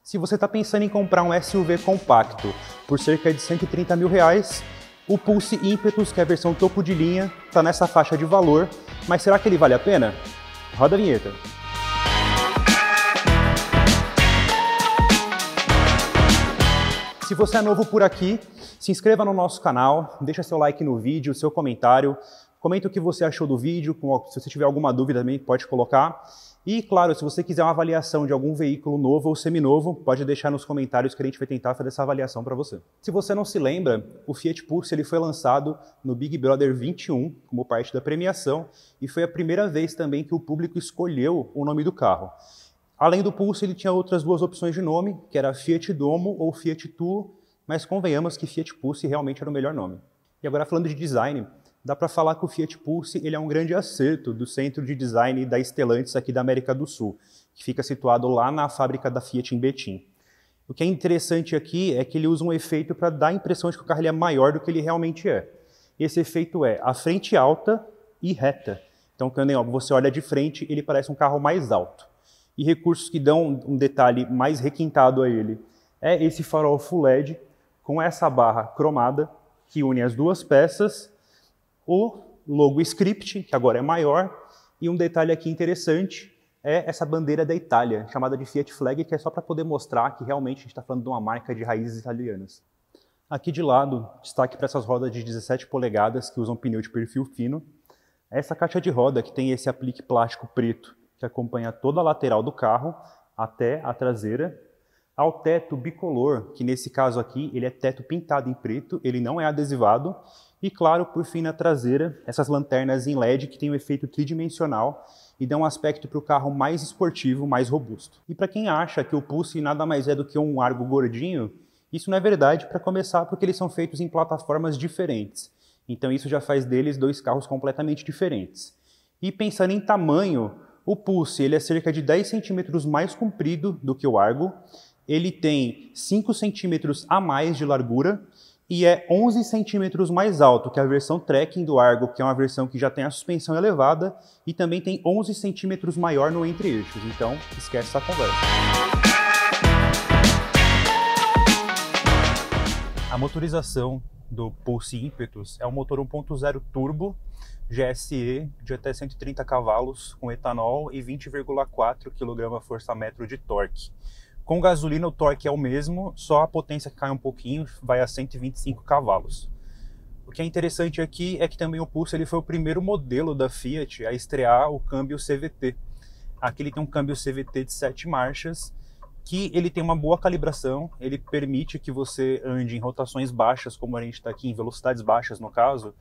Se você está pensando em comprar um SUV compacto por cerca de R$130 mil, o Pulse Impetus, que é a versão topo de linha, está nessa faixa de valor, mas será que ele vale a pena? Roda a vinheta. Se você é novo por aqui, se inscreva no nosso canal, deixa seu like no vídeo, seu comentário, comenta o que você achou do vídeo, se você tiver alguma dúvida também pode colocar. E, claro, se você quiser uma avaliação de algum veículo novo ou seminovo, pode deixar nos comentários que a gente vai tentar fazer essa avaliação para você. Se você não se lembra, o Fiat Pulse ele foi lançado no Big Brother 21 como parte da premiação e foi a primeira vez também que o público escolheu o nome do carro. Além do Pulse, ele tinha outras duas opções de nome, que era Fiat Domo ou Fiat Tuo, mas convenhamos que Fiat Pulse realmente era o melhor nome. E agora falando de design, dá para falar que o Fiat Pulse ele é um grande acerto do centro de design da Stellantis aqui da América do Sul, que fica situado lá na fábrica da Fiat em Betim. O que é interessante aqui é que ele usa um efeito para dar a impressão de que o carro ele é maior do que ele realmente é. Esse efeito é a frente alta e reta. Então, quando você olha de frente, ele parece um carro mais alto. E recursos que dão um detalhe mais requintado a ele é esse farol Full LED com essa barra cromada que une as duas peças, o logo Script, que agora é maior, e um detalhe aqui interessante é essa bandeira da Itália, chamada de Fiat Flag, que é só para poder mostrar que realmente a gente está falando de uma marca de raízes italianas. Aqui de lado, destaque para essas rodas de 17 polegadas que usam pneu de perfil fino. Essa caixa de roda que tem esse aplique plástico preto que acompanha toda a lateral do carro até a traseira. Ao teto bicolor, que nesse caso aqui ele é teto pintado em preto, ele não é adesivado. E claro, por fim na traseira, essas lanternas em LED que tem um efeito tridimensional e dão um aspecto para o carro mais esportivo, mais robusto. E para quem acha que o Pulse nada mais é do que um Argo gordinho, isso não é verdade para começar porque eles são feitos em plataformas diferentes. Então isso já faz deles dois carros completamente diferentes. E pensando em tamanho, o Pulse ele é cerca de 10 centímetros mais comprido do que o Argo, ele tem 5 centímetros a mais de largura e é 11 centímetros mais alto que a versão Trekking do Argo, que é uma versão que já tem a suspensão elevada e também tem 11 centímetros maior no entre-eixos, então esquece essa conversa. A motorização do Pulse Impetus é um motor 1.0 turbo GSE de até 130 cavalos com etanol e 20,4 kgfm de torque. Com gasolina o torque é o mesmo, só a potência cai um pouquinho, vai a 125 cavalos. O que é interessante aqui é que também o Pulse ele foi o primeiro modelo da Fiat a estrear o câmbio CVT. Aqui ele tem um câmbio CVT de 7 marchas, que ele tem uma boa calibração, ele permite que você ande em rotações baixas, como a gente está aqui em velocidades baixas no caso,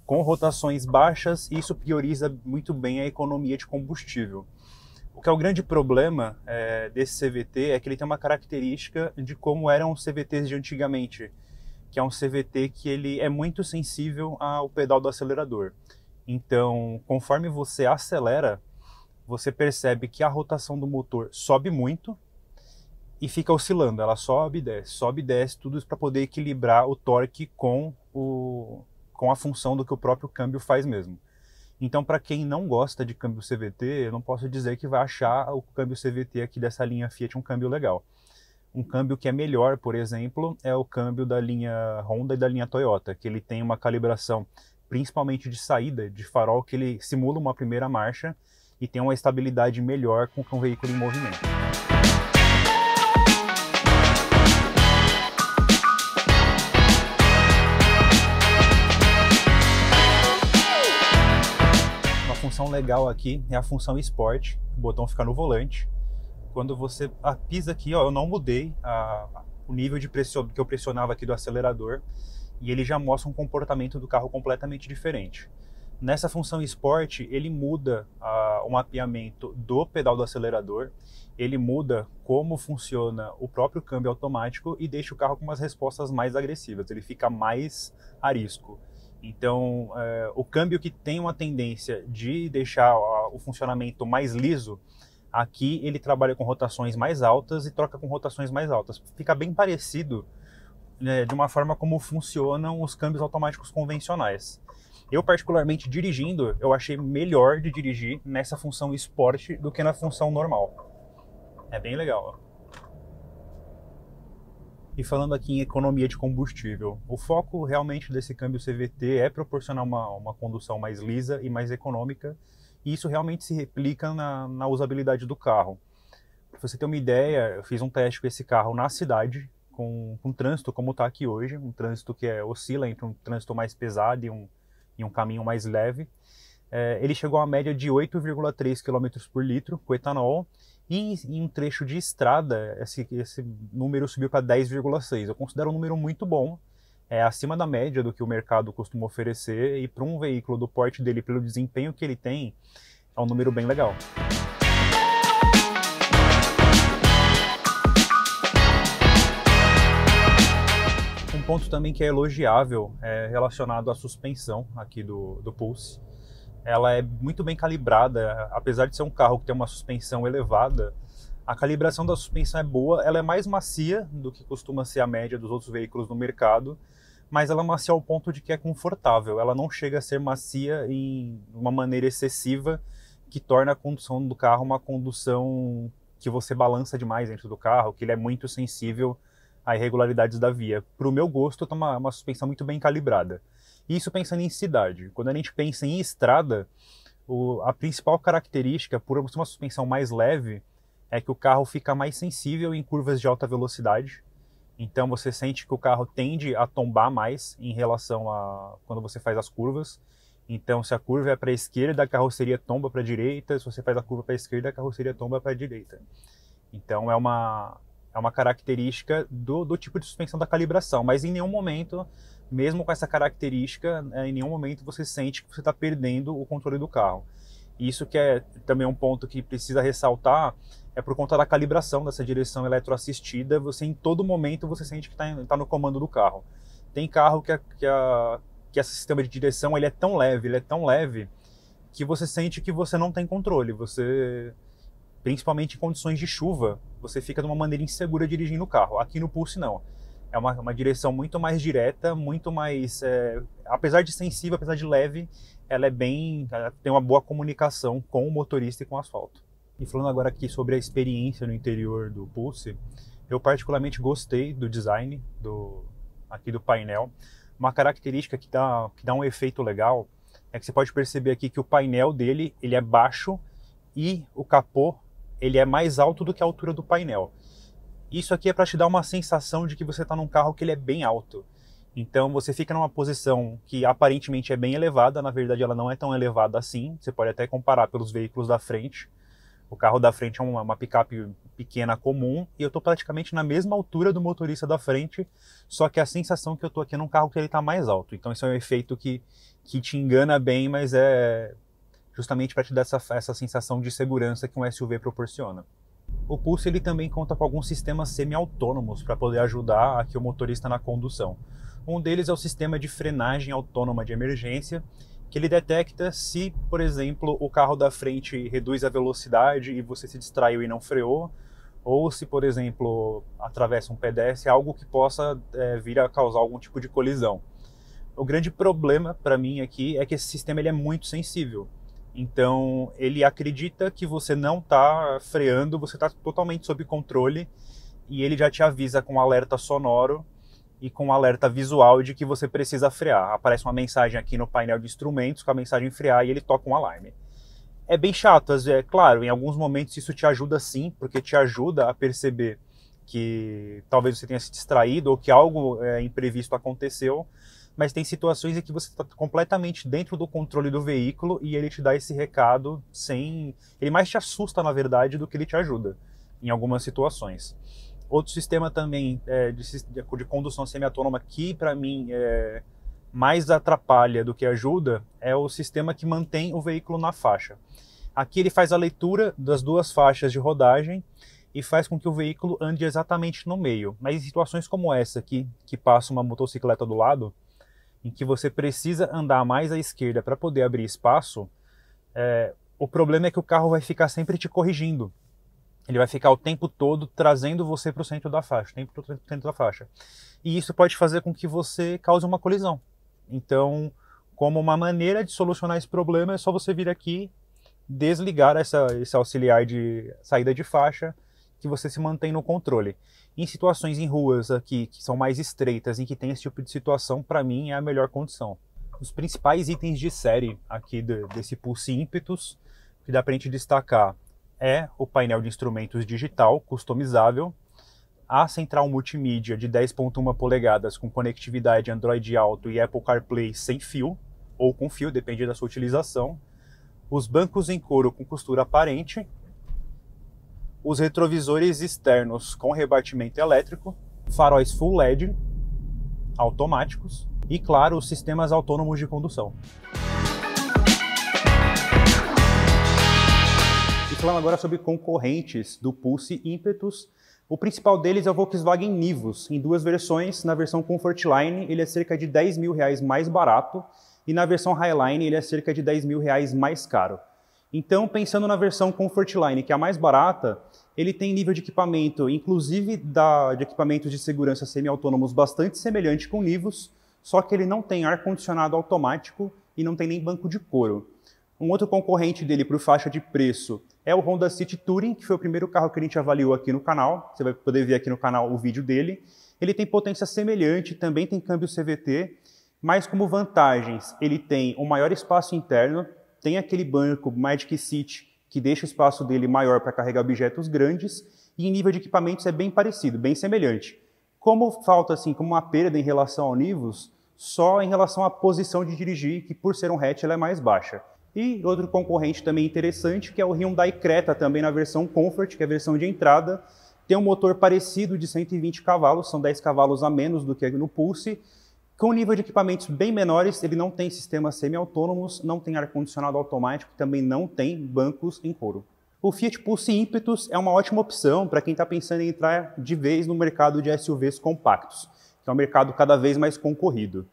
com rotações baixas, isso prioriza muito bem a economia de combustível. O que é o grande problema desse CVT é que ele tem uma característica de como eram os CVTs de antigamente, que é um CVT que ele é muito sensível ao pedal do acelerador. Então, conforme você acelera, você percebe que a rotação do motor sobe muito e fica oscilando, ela sobe e desce, tudo isso para poder equilibrar o torque com a função do que o próprio câmbio faz mesmo. Então, para quem não gosta de câmbio CVT, eu não posso dizer que vai achar o câmbio CVT aqui dessa linha Fiat um câmbio legal. Um câmbio que é melhor, por exemplo, é o câmbio da linha Honda e da linha Toyota, que ele tem uma calibração, principalmente de saída, de farol, que ele simula uma primeira marcha e tem uma estabilidade melhor com o veículo em movimento. Função legal aqui é a função Sport, o botão fica no volante. Quando você pisa aqui, eu não mudei o nível de pressão que eu pressionava aqui do acelerador e ele já mostra um comportamento do carro completamente diferente. Nessa função Sport, ele muda o mapeamento do pedal do acelerador, ele muda como funciona o próprio câmbio automático e deixa o carro com umas respostas mais agressivas, ele fica mais arisco. Então, o câmbio que tem uma tendência de deixar o funcionamento mais liso, aqui ele trabalha com rotações mais altas e troca com rotações mais altas. Fica bem parecido de uma forma como funcionam os câmbios automáticos convencionais. Eu, particularmente dirigindo, eu achei melhor de dirigir nessa função Sport do que na função normal. É bem legal, ó. E falando aqui em economia de combustível, o foco realmente desse câmbio CVT é proporcionar uma condução mais lisa e mais econômica, e isso realmente se replica na usabilidade do carro. Para você ter uma ideia, eu fiz um teste com esse carro na cidade, com trânsito como está aqui hoje, um trânsito que oscila entre um trânsito mais pesado e um caminho mais leve. Ele chegou a uma média de 8,3 km por litro com etanol, e em um trecho de estrada esse número subiu para 10,6. Eu considero um número muito bom, acima da média do que o mercado costuma oferecer, e para um veículo do porte dele, pelo desempenho que ele tem, é um número bem legal. Um ponto também que é elogiável é relacionado à suspensão aqui do Pulse. Ela é muito bem calibrada, apesar de ser um carro que tem uma suspensão elevada, a calibração da suspensão é boa, ela é mais macia do que costuma ser a média dos outros veículos no mercado, mas ela é macia ao ponto de que é confortável, ela não chega a ser macia em uma maneira excessiva que torna a condução do carro uma condução que você balança demais dentro do carro, que ele é muito sensível a irregularidades da via. Para o meu gosto, está uma suspensão muito bem calibrada. Isso pensando em cidade. Quando a gente pensa em estrada, a principal característica, por ser uma suspensão mais leve, é que o carro fica mais sensível em curvas de alta velocidade. Então você sente que o carro tende a tombar mais em relação a quando você faz as curvas. Então se a curva é para a esquerda, a carroceria tomba para a direita. Se você faz a curva para a esquerda, a carroceria tomba para a direita. Então é uma característica do tipo de suspensão da calibração, mas em nenhum momento, mesmo com essa característica, em nenhum momento você sente que você está perdendo o controle do carro. Isso que é também um ponto que precisa ressaltar, é por conta da calibração dessa direção eletroassistida, você em todo momento você sente que está no comando do carro. Tem carro que esse sistema de direção ele é tão leve, que você sente que você não tem controle, principalmente em condições de chuva, você fica de uma maneira insegura dirigindo o carro. Aqui no Pulse não. É uma direção muito mais direta, muito mais... apesar de sensível, apesar de leve, ela tem uma boa comunicação com o motorista e com o asfalto. E falando agora aqui sobre a experiência no interior do Pulse, eu particularmente gostei do design aqui do painel. Uma característica que dá um efeito legal é que você pode perceber aqui que o painel dele ele é baixo e o capô ele é mais alto do que a altura do painel. Isso aqui é para te dar uma sensação de que você está num carro que ele é bem alto. Então você fica numa posição que aparentemente é bem elevada, na verdade ela não é tão elevada assim. Você pode até comparar pelos veículos da frente. O carro da frente é uma picape pequena comum e eu estou praticamente na mesma altura do motorista da frente, só que a sensação que eu estou aqui é num carro que ele está mais alto. Então isso é um efeito que te engana bem, mas é justamente para te dar essa sensação de segurança que um SUV proporciona. O Pulse ele também conta com alguns sistemas semi-autônomos para poder ajudar aqui o motorista na condução. Um deles é o sistema de frenagem autônoma de emergência, que ele detecta se, por exemplo, o carro da frente reduz a velocidade e você se distraiu e não freou, ou se, por exemplo, atravessa um pedestre, algo que possa vir a causar algum tipo de colisão. O grande problema para mim aqui é que esse sistema ele é muito sensível. Então, ele acredita que você não está freando, você está totalmente sob controle e ele já te avisa com um alerta sonoro e com um alerta visual de que você precisa frear. Aparece uma mensagem aqui no painel de instrumentos com a mensagem frear e ele toca um alarme. É bem chato, claro, em alguns momentos isso te ajuda sim, porque te ajuda a perceber que talvez você tenha se distraído ou que algo imprevisto aconteceu, mas tem situações em que você está completamente dentro do controle do veículo e ele te dá esse recado sem... Ele mais te assusta, na verdade, do que ele te ajuda, em algumas situações. Outro sistema também de condução semi-autônoma que, para mim, mais atrapalha do que ajuda é o sistema que mantém o veículo na faixa. Aqui ele faz a leitura das duas faixas de rodagem e faz com que o veículo ande exatamente no meio. Mas em situações como essa aqui, que passa uma motocicleta do lado, em que você precisa andar mais à esquerda para poder abrir espaço, o problema é que o carro vai ficar sempre te corrigindo. Ele vai ficar o tempo todo trazendo você para o centro da faixa, E isso pode fazer com que você cause uma colisão. Então, como uma maneira de solucionar esse problema, é só você vir aqui, desligar esse auxiliar de saída de faixa que você se mantém no controle. Em situações em ruas aqui que são mais estreitas, em que tem esse tipo de situação, para mim é a melhor condição. Os principais itens de série aqui desse Pulse Impetus, que dá para a gente destacar, é o painel de instrumentos digital, customizável, a central multimídia de 10.1 polegadas com conectividade Android Auto e Apple CarPlay sem fio, ou com fio, depende da sua utilização, os bancos em couro com costura aparente, os retrovisores externos com rebatimento elétrico, faróis Full LED, automáticos e, claro, os sistemas autônomos de condução. E falando agora sobre concorrentes do Pulse Impetus, o principal deles é o Volkswagen Nivus, em duas versões. Na versão Comfortline ele é cerca de R$10 mil mais barato e na versão Highline ele é cerca de R$10 mil mais caro. Então, pensando na versão Comfortline, que é a mais barata, ele tem nível de equipamento, inclusive de equipamentos de segurança semi-autônomos bastante semelhante com o Nivus, só que ele não tem ar-condicionado automático e não tem nem banco de couro. Um outro concorrente dele por faixa de preço é o Honda City Touring, que foi o primeiro carro que a gente avaliou aqui no canal. Você vai poder ver aqui no canal o vídeo dele. Ele tem potência semelhante, também tem câmbio CVT, mas como vantagens, ele tem um maior espaço interno, tem aquele banco Magic Seat, que deixa o espaço dele maior para carregar objetos grandes, e em nível de equipamentos é bem parecido, bem semelhante. Como falta, assim, como uma perda em relação ao Nivus, só em relação à posição de dirigir, que por ser um hatch ela é mais baixa. E outro concorrente também interessante, que é o Hyundai Creta, também na versão Comfort, que é a versão de entrada, tem um motor parecido de 120 cavalos, são 10 cavalos a menos do que no Pulse, com nível de equipamentos bem menores, ele não tem sistemas semi-autônomos, não tem ar-condicionado automático, também não tem bancos em couro. O Fiat Pulse Impetus é uma ótima opção para quem está pensando em entrar de vez no mercado de SUVs compactos, que é um mercado cada vez mais concorrido.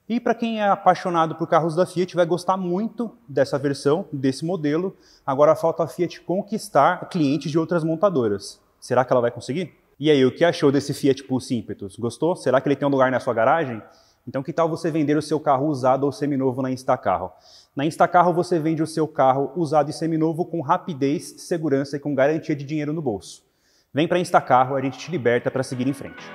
E para quem é apaixonado por carros da Fiat, vai gostar muito dessa versão, desse modelo. Agora falta a Fiat conquistar clientes de outras montadoras. Será que ela vai conseguir? E aí, o que achou desse Fiat Pulse Impetus? Gostou? Será que ele tem um lugar na sua garagem? Então que tal você vender o seu carro usado ou seminovo na Instacarro? Na Instacarro você vende o seu carro usado e seminovo com rapidez, segurança e com garantia de dinheiro no bolso. Vem para a Instacarro, a gente te liberta para seguir em frente.